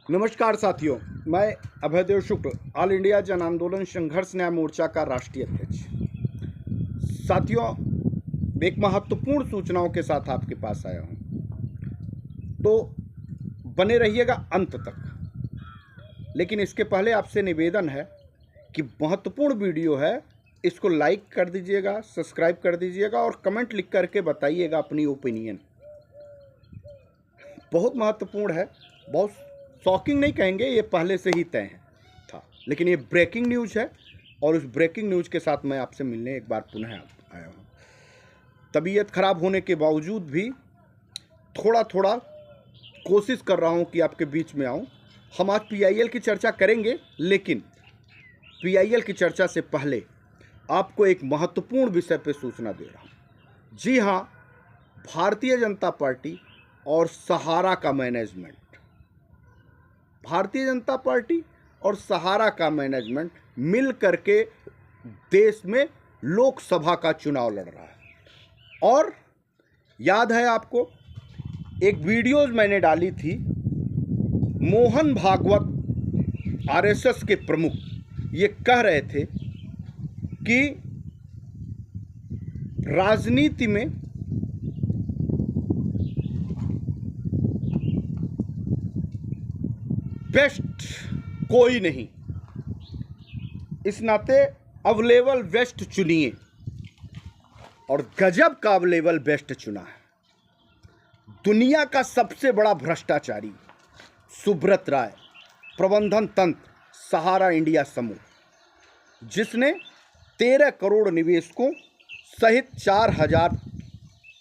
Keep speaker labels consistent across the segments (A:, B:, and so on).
A: नमस्कार साथियों, मैं अभयदेव शुक्ल, ऑल इंडिया जन आंदोलन संघर्ष न्याय मोर्चा का राष्ट्रीय अध्यक्ष। साथियों, एक महत्वपूर्ण सूचनाओं के साथ आपके पास आया हूं, तो बने रहिएगा अंत तक। लेकिन इसके पहले आपसे निवेदन है कि महत्वपूर्ण वीडियो है, इसको लाइक कर दीजिएगा, सब्सक्राइब कर दीजिएगा और कमेंट लिख करके बताइएगा अपनी ओपिनियन। बहुत महत्वपूर्ण है, बहुत शॉकिंग नहीं कहेंगे, ये पहले से ही तय था, लेकिन ये ब्रेकिंग न्यूज़ है और उस ब्रेकिंग न्यूज़ के साथ मैं आपसे मिलने एक बार पुनः आया हूँ। तबीयत खराब होने के बावजूद भी थोड़ा थोड़ा कोशिश कर रहा हूँ कि आपके बीच में आऊँ। हम आज PIL की चर्चा करेंगे, लेकिन PIL की चर्चा से पहले आपको एक महत्वपूर्ण विषय पर सूचना दे रहा हूँ। जी हाँ, भारतीय जनता पार्टी और सहारा का मैनेजमेंट, भारतीय जनता पार्टी और सहारा का मैनेजमेंट मिल करके देश में लोकसभा का चुनाव लड़ रहा है। और याद है आपको, एक वीडियोज मैंने डाली थी, मोहन भागवत RSS के प्रमुख ये कह रहे थे कि राजनीति में बेस्ट कोई नहीं, इस नाते अवेलेबल बेस्ट चुनिए, और गजब का अवेलेबल बेस्ट चुना है। दुनिया का सबसे बड़ा भ्रष्टाचारी सुब्रत राय, प्रबंधन तंत्र सहारा इंडिया समूह, जिसने 13 करोड़ निवेशकों सहित 4000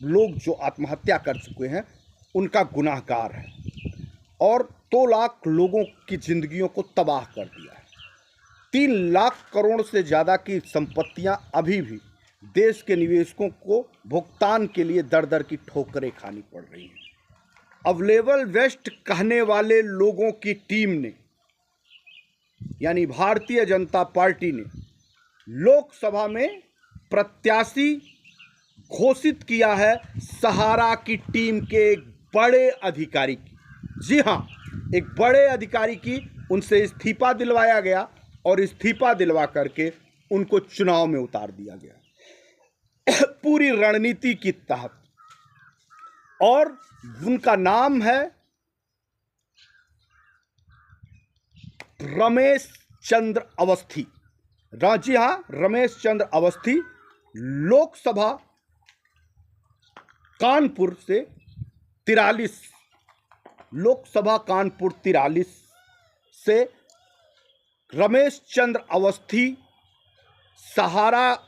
A: लोग जो आत्महत्या कर चुके हैं उनका गुनाहगार है और 2 लाख लोगों की जिंदगियों को तबाह कर दिया है। 3 लाख करोड़ से ज़्यादा की संपत्तियां अभी भी देश के निवेशकों को भुगतान के लिए दर दर की ठोकरें खानी पड़ रही हैं। अवेलेबल वेस्ट कहने वाले लोगों की टीम ने, यानी भारतीय जनता पार्टी ने, लोकसभा में प्रत्याशी घोषित किया है सहारा की टीम के एक बड़े अधिकारी की। जी हाँ, एक बड़े अधिकारी की उनसे इस्तीफा दिलवाया गया और इस्तीफा दिलवा करके उनको चुनाव में उतार दिया गया पूरी रणनीति के तहत। और उनका नाम है रमेश चंद्र अवस्थी। जी हाँ, रमेश चंद्र अवस्थी लोकसभा कानपुर से 43, लोकसभा कानपुर 43 से रमेश चंद्र अवस्थी सहारा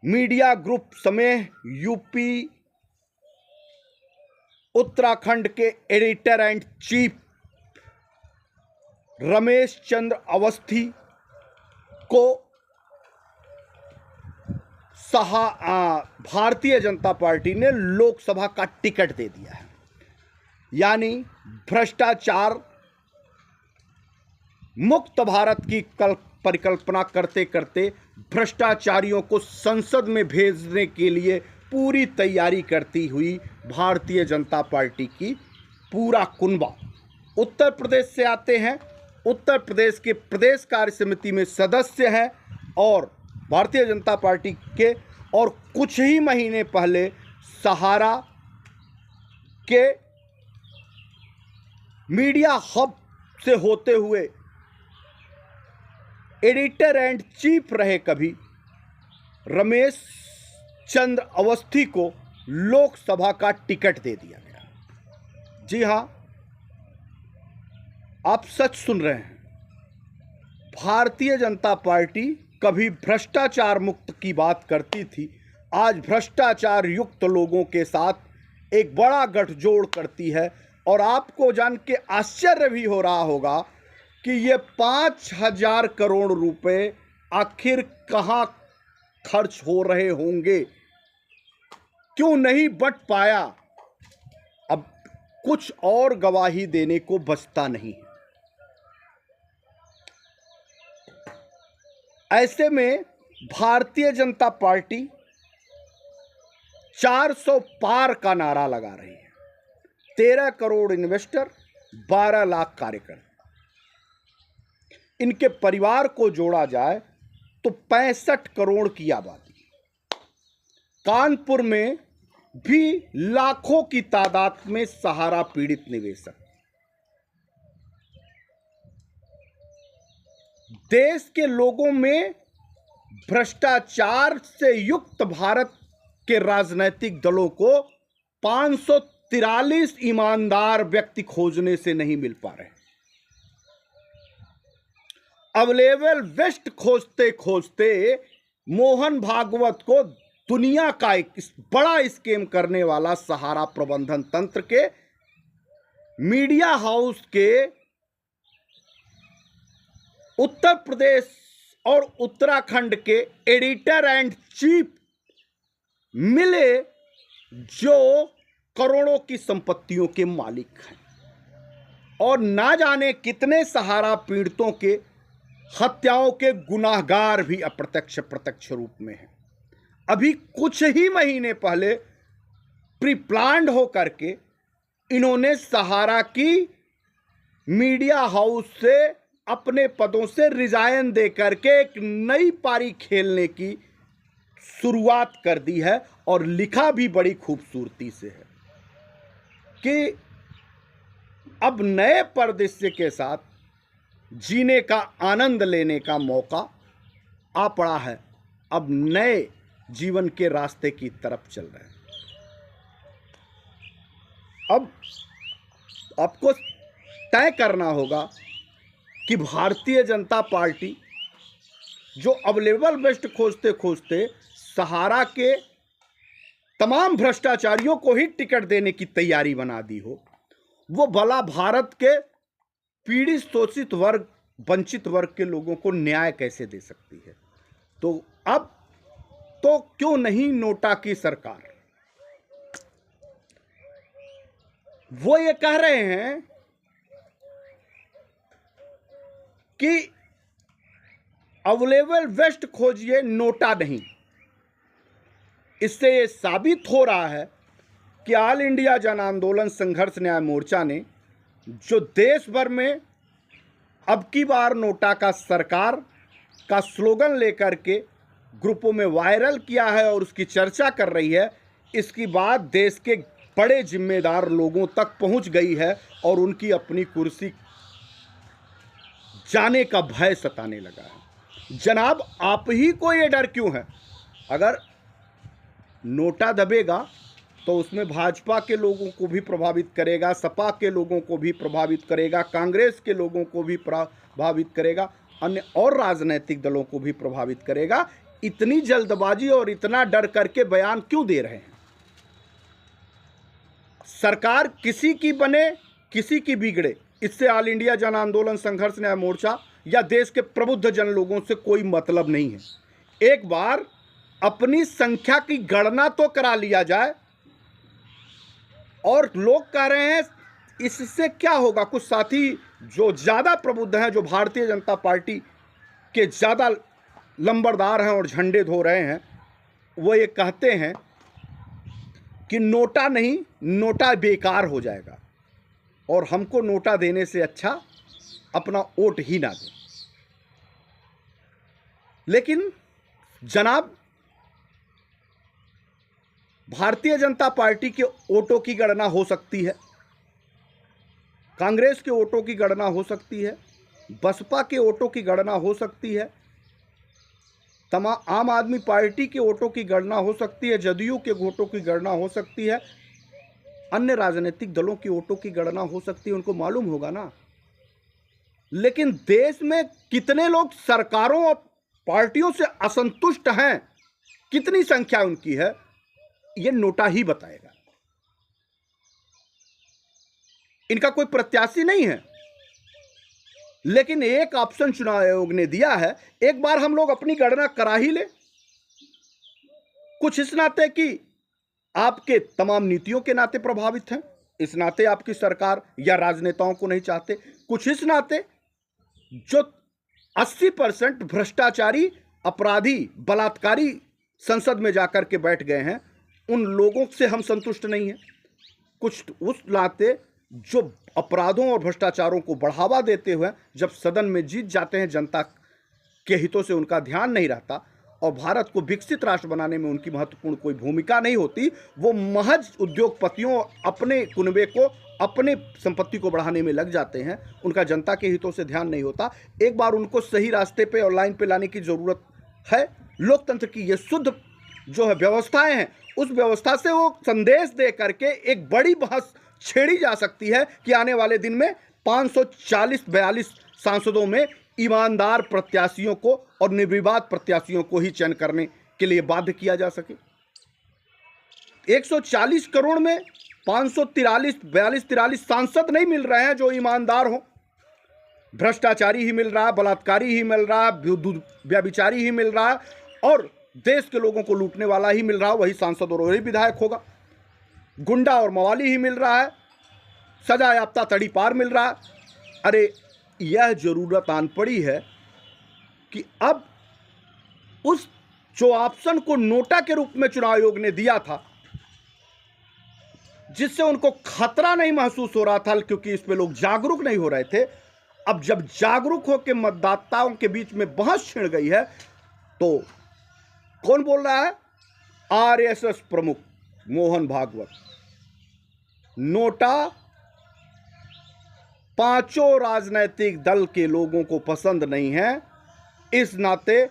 A: मीडिया ग्रुप समेत यूपी उत्तराखंड के editor and chief Ramesh Chandra Awasthi को भारतीय जनता पार्टी ने लोकसभा का टिकट दे दिया है। यानी भ्रष्टाचार मुक्त भारत की परिकल्पना करते करते भ्रष्टाचारियों को संसद में भेजने के लिए पूरी तैयारी करती हुई भारतीय जनता पार्टी की पूरा कुनबा उत्तर प्रदेश से आते हैं। उत्तर प्रदेश के प्रदेश कार्य समिति में सदस्य हैं और भारतीय जनता पार्टी के, और कुछ ही महीने पहले सहारा के मीडिया हब से होते हुए एडिटर एंड चीफ रहे कभी रमेश चंद्र अवस्थी को लोकसभा का टिकट दे दिया गया। जी हां, आप सच सुन रहे हैं। भारतीय जनता पार्टी कभी भ्रष्टाचार मुक्त की बात करती थी, आज भ्रष्टाचार युक्त लोगों के साथ एक बड़ा गठजोड़ करती है। और आपको जान के आश्चर्य भी हो रहा होगा कि ये 5000 करोड़ रुपए आखिर कहां खर्च हो रहे होंगे, क्यों नहीं बट पाया। अब कुछ और गवाही देने को बचता नहीं। ऐसे में भारतीय जनता पार्टी 400 पार का नारा लगा रही है। 13 करोड़ इन्वेस्टर, 12 लाख कार्यकर्ता। इनके परिवार को जोड़ा जाए तो 65 करोड़ की आबादी। कानपुर में भी लाखों की तादाद में सहारा पीड़ित निवेशक। देश के लोगों में भ्रष्टाचार से युक्त भारत के राजनीतिक दलों को 543 ईमानदार व्यक्ति खोजने से नहीं मिल पा रहे। अवेलेबल वेस्ट खोजते खोजते मोहन भागवत को दुनिया का एक बड़ा स्कैम करने वाला सहारा प्रबंधन तंत्र के मीडिया हाउस के उत्तर प्रदेश और उत्तराखंड के एडिटर एंड चीफ मिले, जो करोड़ों की संपत्तियों के मालिक हैं और ना जाने कितने सहारा पीड़ितों के हत्याओं के गुनाहगार भी अप्रत्यक्ष प्रत्यक्ष रूप में हैं। अभी कुछ ही महीने पहले प्री प्लान्ड होकर के इन्होंने सहारा की मीडिया हाउस से अपने पदों से रिजाइन देकर के एक नई पारी खेलने की शुरुआत कर दी है और लिखा भी बड़ी खूबसूरती से है कि अब नए परिदृश्य के साथ जीने का आनंद लेने का मौका आ पड़ा है। अब नए जीवन के रास्ते की तरफ चल रहे हैं। अब आपको तय करना होगा कि भारतीय जनता पार्टी जो अवेलेबल बेस्ट खोजते खोजते सहारा के तमाम भ्रष्टाचारियों को ही टिकट देने की तैयारी बना दी हो, वो भला भारत के पीड़ित शोषित वर्ग वंचित वर्ग के लोगों को न्याय कैसे दे सकती है। तो अब तो क्यों नहीं नोटा की सरकार, वो ये कह रहे हैं कि अवेलेबल वेस्ट खोजिए, नोटा नहीं। इससे ये साबित हो रहा है कि ऑल इंडिया जन आंदोलन संघर्ष न्याय मोर्चा ने जो देश भर में अब की बार नोटा का सरकार का स्लोगन लेकर के ग्रुपों में वायरल किया है और उसकी चर्चा कर रही है, इसकी बात देश के बड़े जिम्मेदार लोगों तक पहुंच गई है और उनकी अपनी कुर्सी जाने का भय सताने लगा है। जनाब, आप ही को ये डर क्यों है? अगर नोटा दबेगा तो उसमें भाजपा के लोगों को भी प्रभावित करेगा, सपा के लोगों को भी प्रभावित करेगा, कांग्रेस के लोगों को भी प्रभावित करेगा, अन्य और राजनीतिक दलों को भी प्रभावित करेगा। इतनी जल्दबाजी और इतना डर करके बयान क्यों दे रहे हैं? सरकार किसी की बने किसी की बिगड़े, इससे ऑल इंडिया जन आंदोलन संघर्ष न्याय मोर्चा या देश के प्रबुद्ध जन लोगों से कोई मतलब नहीं है। एक बार अपनी संख्या की गणना तो करा लिया जाए। और लोग कह रहे हैं इससे क्या होगा, कुछ साथी जो ज़्यादा प्रबुद्ध हैं, जो भारतीय जनता पार्टी के ज़्यादा लंबरदार हैं और झंडे धो रहे हैं, वो ये कहते हैं कि नोटा नहीं, नोटा बेकार हो जाएगा और हमको नोटा देने से अच्छा अपना वोट ही ना दें। लेकिन जनाब, भारतीय जनता पार्टी के वोटों की गणना हो सकती है, कांग्रेस के वोटों की गणना हो सकती है, बसपा के वोटों की गणना हो सकती है, आम आदमी पार्टी के वोटों की गणना हो सकती है, जदयू के वोटों की गणना हो सकती है, अन्य राजनीतिक दलों की वोटों की गणना हो सकती है, उनको मालूम होगा ना। लेकिन देश में कितने लोग सरकारों और पार्टियों से असंतुष्ट हैं, कितनी संख्या उनकी है, ये नोटा ही बताएगा। इनका कोई प्रत्याशी नहीं है, लेकिन एक ऑप्शन चुनाव आयोग ने दिया है, एक बार हम लोग अपनी गणना करा ही ले। कुछ इस नाते कि आपके तमाम नीतियों के नाते प्रभावित हैं, इस नाते आपकी सरकार या राजनेताओं को नहीं चाहते, कुछ इस नाते जो 80% भ्रष्टाचारी, अपराधी, बलात्कारी संसद में जाकर के बैठ गए हैं, उन लोगों से हम संतुष्ट नहीं हैं, कुछ उस नाते जो अपराधों और भ्रष्टाचारों को बढ़ावा देते हुए जब सदन में जीत जाते हैं, जनता के हितों से उनका ध्यान नहीं रहता और भारत को विकसित राष्ट्र बनाने में उनकी महत्वपूर्ण कोई भूमिका नहीं होती, वो महज उद्योगपतियों, अपने कुनबे को, अपने संपत्ति को बढ़ाने में लग जाते हैं, उनका जनता के हितों से ध्यान नहीं होता। एक बार उनको सही रास्ते पे और लाइन पे लाने की ज़रूरत है। लोकतंत्र की ये शुद्ध जो है व्यवस्थाएं हैं, उस व्यवस्था से वो संदेश दे करके एक बड़ी बहस छेड़ी जा सकती है कि आने वाले दिन में 540-42 सांसदों में ईमानदार प्रत्याशियों को और निर्विवाद प्रत्याशियों को ही चयन करने के लिए बाध्य किया जा सके। 140 करोड़ में 543-42 सांसद नहीं मिल रहे हैं जो ईमानदार हो। भ्रष्टाचारी ही मिल रहा है, बलात्कारी ही मिल रहा है, व्यभिचारी ही मिल रहा है और देश के लोगों को लूटने वाला ही मिल रहा है, वही सांसद और वही विधायक होगा। गुंडा और मवाली ही मिल रहा है, सजा याफ्ता तड़ी पार मिल रहा है। अरे यह जरूरत आन पड़ी है कि अब उस जो ऑप्शन को नोटा के रूप में चुनाव आयोग ने दिया था, जिससे उनको खतरा नहीं महसूस हो रहा था क्योंकि इस पे लोग जागरूक नहीं हो रहे थे, अब जब जागरूक होकर मतदाताओं के बीच में बहस छिड़ गई है तो कौन बोल रहा है? आरएसएस प्रमुख मोहन भागवत। नोटा पांचों राजनीतिक दल के लोगों को पसंद नहीं है, इस नाते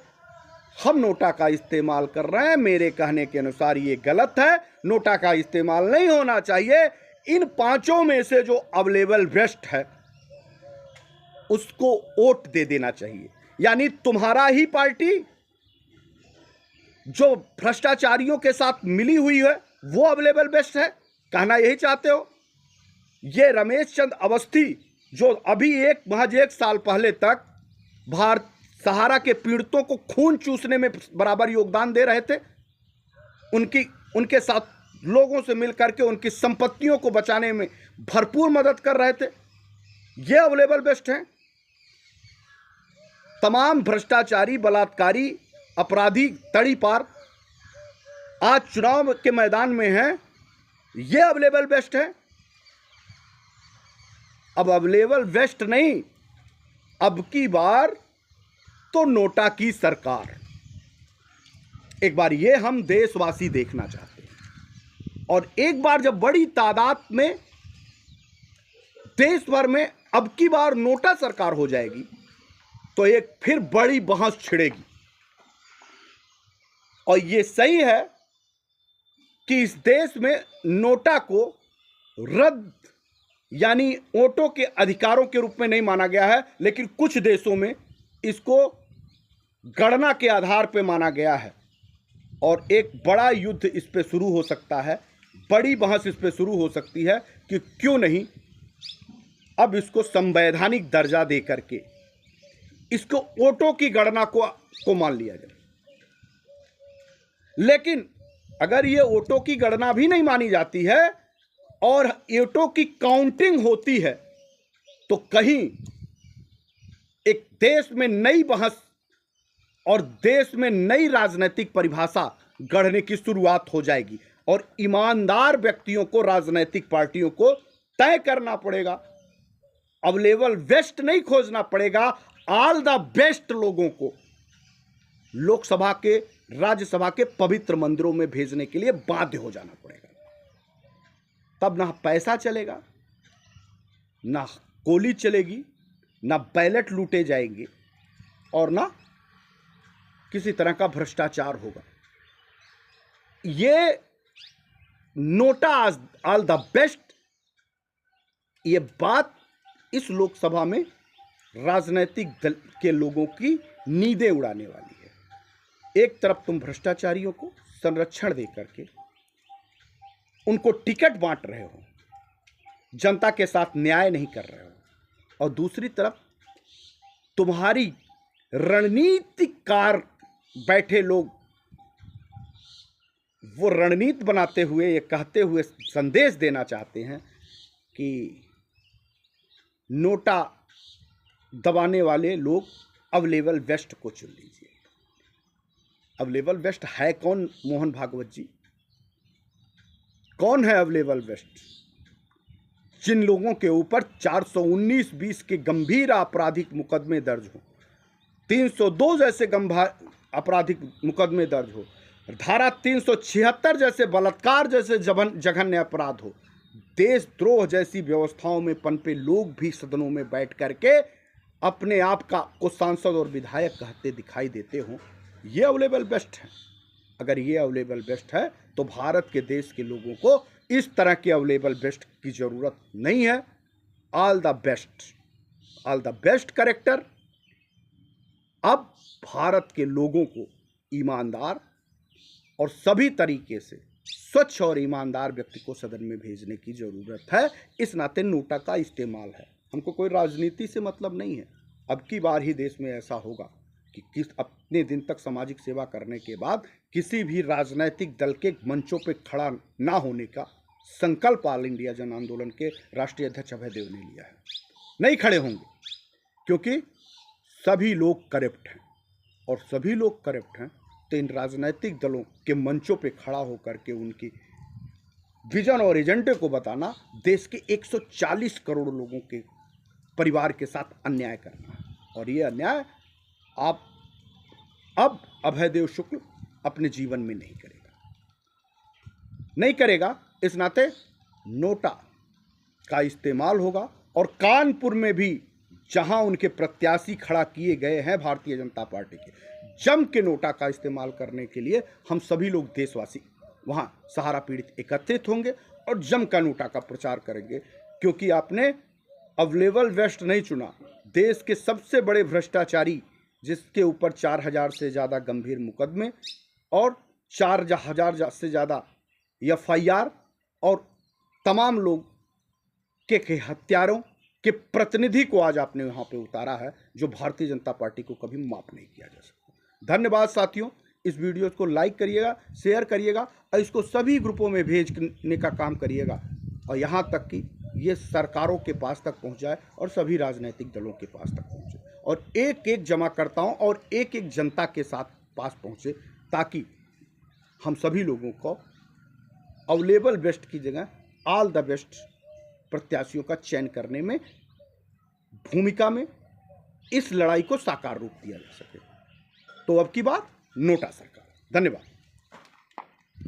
A: हम नोटा का इस्तेमाल कर रहे हैं। मेरे कहने के अनुसार ये गलत है, नोटा का इस्तेमाल नहीं होना चाहिए। इन पांचों में से जो अवेलेबल बेस्ट है उसको वोट दे देना चाहिए। यानी तुम्हारा ही पार्टी जो भ्रष्टाचारियों के साथ मिली हुई है वो अवेलेबल बेस्ट है, कहना यही चाहते हो? ये रमेश चंद्र अवस्थी जो अभी महज एक साल पहले तक भारत सहारा के पीड़ितों को खून चूसने में बराबर योगदान दे रहे थे, उनके साथ लोगों से मिलकर के उनकी संपत्तियों को बचाने में भरपूर मदद कर रहे थे, ये अवेलेबल बेस्ट हैं। तमाम भ्रष्टाचारी, बलात्कारी, अपराधी तड़ी पार आज चुनाव के मैदान में हैं, ये अवेलेबल बेस्ट है। अब अवेलेबल बेस्ट नहीं, अब की बार तो नोटा की सरकार। एक बार ये हम देशवासी देखना चाहते हैं और एक बार जब बड़ी तादाद में देश भर में अब की बार नोटा सरकार हो जाएगी तो एक फिर बड़ी बहस छिड़ेगी। और ये सही है कि इस देश में नोटा को रद्द यानी वोटों के अधिकारों के रूप में नहीं माना गया है, लेकिन कुछ देशों में इसको गणना के आधार पर माना गया है और एक बड़ा युद्ध इस पे शुरू हो सकता है, बड़ी बहस इस पे शुरू हो सकती है कि क्यों नहीं अब इसको संवैधानिक दर्जा दे करके इसको वोटों की गणना को मान लिया जाए। लेकिन अगर ये वोटों की गणना भी नहीं मानी जाती है और वोटों की काउंटिंग होती है तो कहीं एक देश में नई बहस और देश में नई राजनीतिक परिभाषा गढ़ने की शुरुआत हो जाएगी और ईमानदार व्यक्तियों को, राजनीतिक पार्टियों को तय करना पड़ेगा। अवेलेबल बेस्ट नहीं खोजना पड़ेगा, ऑल द बेस्ट लोगों को लोकसभा के, राज्यसभा के पवित्र मंदिरों में भेजने के लिए बाध्य हो जाना पड़ेगा। तब ना पैसा चलेगा, ना गोली चलेगी, ना बैलेट लूटे जाएंगे और ना किसी तरह का भ्रष्टाचार होगा। ये नोटा ऑल द बेस्ट, ये बात इस लोकसभा में राजनीतिक दल के लोगों की नींदें उड़ाने वाली है। एक तरफ तुम भ्रष्टाचारियों को संरक्षण दे करके उनको टिकट बांट रहे हो, जनता के साथ न्याय नहीं कर रहे हो, और दूसरी तरफ तुम्हारी रणनीतिकार बैठे लोग वो रणनीति बनाते हुए ये कहते हुए संदेश देना चाहते हैं कि नोटा दबाने वाले लोग अवेलेबल बेस्ट को चुन लीजिए। अवेलेबल बेस्ट है कौन मोहन भागवत जी? कौन है अवेलेबल बेस्ट? जिन लोगों के ऊपर 419-20 के गंभीर आपराधिक मुकदमे दर्ज हो, 302 जैसे गंभीर आपराधिक मुकदमे दर्ज हो, धारा 376 जैसे बलात्कार जैसे जघन्य अपराध हो, देशद्रोह जैसी व्यवस्थाओं में पनपे लोग भी सदनों में बैठ करके अपने आप को सांसद और विधायक कहते दिखाई देते हों, ये अवेलेबल बेस्ट है। अगर ये अवेलेबल बेस्ट है तो भारत के देश के लोगों को इस तरह के अवेलेबल बेस्ट की ज़रूरत नहीं है। All the best character. अब भारत के लोगों को ईमानदार और सभी तरीके से स्वच्छ और ईमानदार व्यक्ति को सदन में भेजने की ज़रूरत है। इस नाते नोटा का इस्तेमाल है। हमको कोई राजनीति से मतलब नहीं है। अब की बार ही देश में ऐसा होगा कि अपने दिन तक सामाजिक सेवा करने के बाद किसी भी राजनीतिक दल के मंचों पे खड़ा ना होने का संकल्प ऑल इंडिया जन आंदोलन के राष्ट्रीय अध्यक्ष अभय देव ने लिया है। नहीं खड़े होंगे, क्योंकि सभी लोग करप्ट हैं, और सभी लोग करप्ट हैं तो इन राजनीतिक दलों के मंचों पे खड़ा होकर के उनकी विजन और एजेंडे को बताना देश के 140 करोड़ लोगों के परिवार के साथ अन्याय करना है। और ये अन्याय आप अब अभय देव शुक्ल अपने जीवन में नहीं करेगा। इस नाते नोटा का इस्तेमाल होगा, और कानपुर में भी जहां उनके प्रत्याशी खड़ा किए गए हैं भारतीय जनता पार्टी के, जम के नोटा का इस्तेमाल करने के लिए हम सभी लोग देशवासी वहां सहारा पीड़ित एकत्रित होंगे और जम का नोटा का प्रचार करेंगे। क्योंकि आपने अवेलेबल वेस्ट नहीं चुना, देश के सबसे बड़े भ्रष्टाचारी जिसके ऊपर 4000 से ज़्यादा गंभीर मुकदमे और 4000 से ज़्यादा FIR और तमाम लोग के हत्यारों के प्रतिनिधि को आज आपने वहाँ पे उतारा है, जो भारतीय जनता पार्टी को कभी माफ नहीं किया जा सकता। धन्यवाद साथियों। इस वीडियो को लाइक करिएगा, शेयर करिएगा और इसको सभी ग्रुपों में भेजने का काम करिएगा, और यहाँ तक कि ये सरकारों के पास तक पहुँच जाए और सभी राजनीतिक दलों के पास तक पहुँचे, और एक एक जमाकर्ताओं और एक एक जनता के साथ पास पहुँचे, ताकि हम सभी लोगों को अवेलेबल बेस्ट की जगह ऑल द बेस्ट प्रत्याशियों का चयन करने में भूमिका में इस लड़ाई को साकार रूप दिया जा सके। तो अब की बात नोटा सरकार। धन्यवाद।